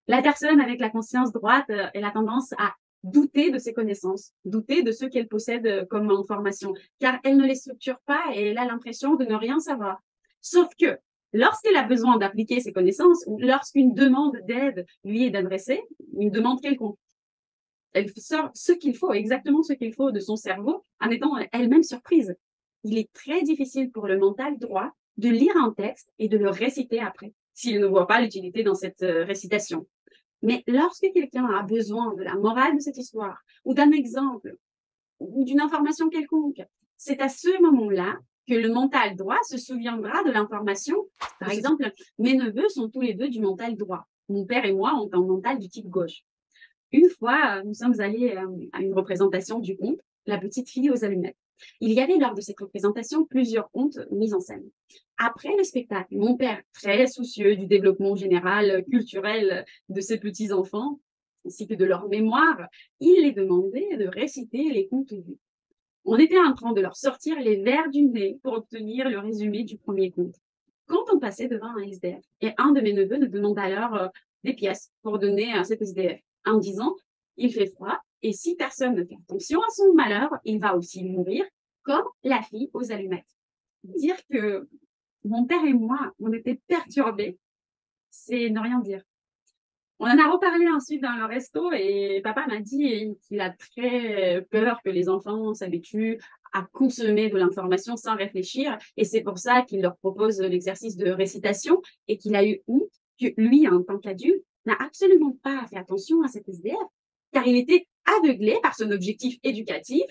La personne avec la conscience droite, elle a tendance à douter de ses connaissances, douter de ce qu'elle possède comme information, car elle ne les structure pas et elle a l'impression de ne rien savoir. Sauf que lorsqu'elle a besoin d'appliquer ses connaissances ou lorsqu'une demande d'aide lui est adressée, une demande quelconque, elle sort ce qu'il faut, exactement ce qu'il faut de son cerveau, en étant elle-même surprise. Il est très difficile pour le mental droit de lire un texte et de le réciter après, s'il ne voit pas l'utilité dans cette récitation. Mais lorsque quelqu'un a besoin de la morale de cette histoire, ou d'un exemple, ou d'une information quelconque, c'est à ce moment-là que le mental droit se souviendra de l'information. Par exemple, mes neveux sont tous les deux du mental droit. Mon père et moi ont un mental du type gauche. Une fois, nous sommes allés à une représentation du conte La petite fille aux allumettes. Il y avait lors de cette représentation plusieurs contes mis en scène. Après le spectacle, mon père, très soucieux du développement général, culturel de ses petits-enfants, ainsi que de leur mémoire, il les demandait de réciter les contes vus. On était en train de leur sortir les vers du nez pour obtenir le résumé du premier conte. Quand on passait devant un SDF, et un de mes neveux nous demande alors des pièces pour donner à cet SDF, en disant, il fait froid, et si personne ne fait attention à son malheur, il va aussi mourir, comme la fille aux allumettes. Dire que mon père et moi, on était perturbés, c'est ne rien dire. On en a reparlé ensuite dans le resto et papa m'a dit qu'il a très peur que les enfants s'habituent à consommer de l'information sans réfléchir et c'est pour ça qu'il leur propose l'exercice de récitation et qu'il a eu honte que lui, en tant qu'adulte, n'a absolument pas fait attention à cet SDF car il était aveuglé par son objectif éducatif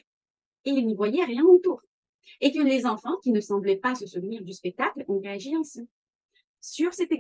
et il n'y voyait rien autour. Et que les enfants qui ne semblaient pas se souvenir du spectacle ont réagi ainsi. Sur cet